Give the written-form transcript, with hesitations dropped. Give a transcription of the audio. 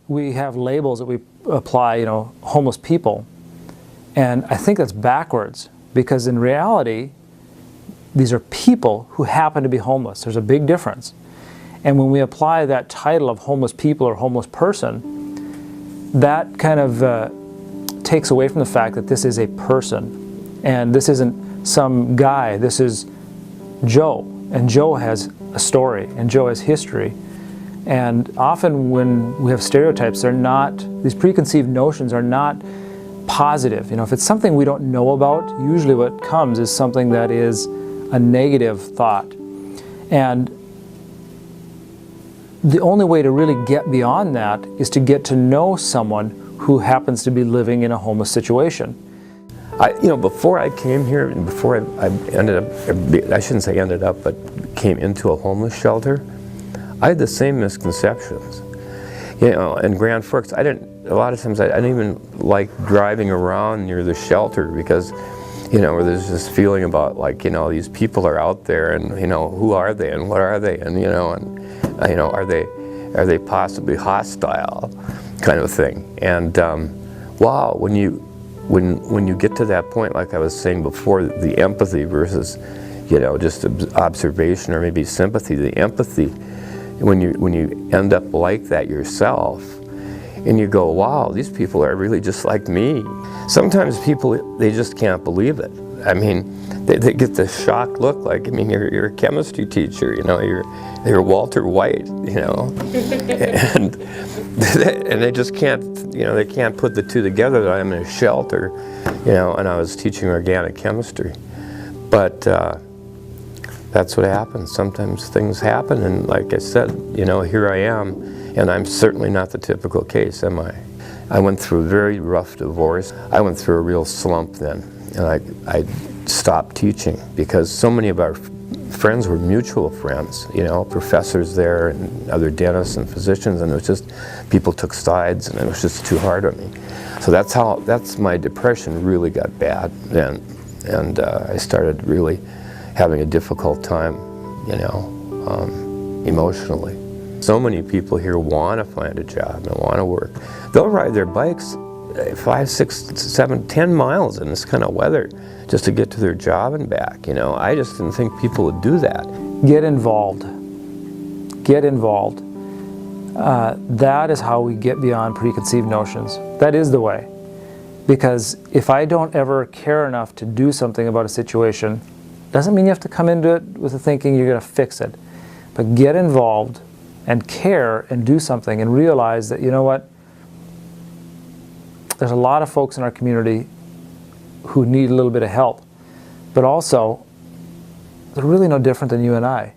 we have labels that we apply, you know, homeless people, and I think that's backwards, because in reality, these are people who happen to be homeless. There's a big difference. And when we apply that title of homeless people or homeless person, that kind of takes away from the fact that this is a person. And this isn't some guy, this is Joe. And Joe has a story, and Joe has history. And often when we have stereotypes, they're not, these preconceived notions are not positive. You know, if it's something we don't know about, usually what comes is something that is a negative thought. And the only way to really get beyond that is to get to know someone who happens to be living in a homeless situation. Before I came here, and before I ended up, I shouldn't say ended up, but came into a homeless shelter, I had the same misconceptions. You know, in Grand Forks, a lot of times I didn't even like driving around near the shelter, because, you know, where there's this feeling about, like, you know, these people are out there, and, you know, who are they and what are they, and, you know, and, you know, are they possibly hostile, kind of thing. And wow, when you get to that point, like I was saying before, the empathy versus, you know, just observation or maybe sympathy, the empathy, when you end up like that yourself, and you go, wow, these people are really just like me. Sometimes people, they just can't believe it. I mean, they get the shocked look, like, I mean, you're a chemistry teacher, you know, you're Walter White, you know, and they just can't, you know, they can't put the two together, that I'm in a shelter, you know, and I was teaching organic chemistry. But that's what happens. Sometimes things happen, and like I said, you know, here I am, and I'm certainly not the typical case, am I? I went through a very rough divorce. I went through a real slump then, and I stopped teaching, because so many of our friends were mutual friends, you know, professors there and other dentists and physicians, and it was just, people took sides, and it was just too hard on me. So that's my depression really got bad then, and I started really having a difficult time, you know, emotionally. So many people here want to find a job and want to work. They'll ride their bikes 5, 6, 7, 10 miles in this kind of weather just to get to their job and back, you know. I just didn't think people would do that. Get involved. Get involved. That is how we get beyond preconceived notions. That is the way. Because if I don't ever care enough to do something about a situation, doesn't mean you have to come into it with the thinking you're going to fix it. But get involved and care and do something, and realize that, you know what, there's a lot of folks in our community who need a little bit of help, but also they're really no different than you and I.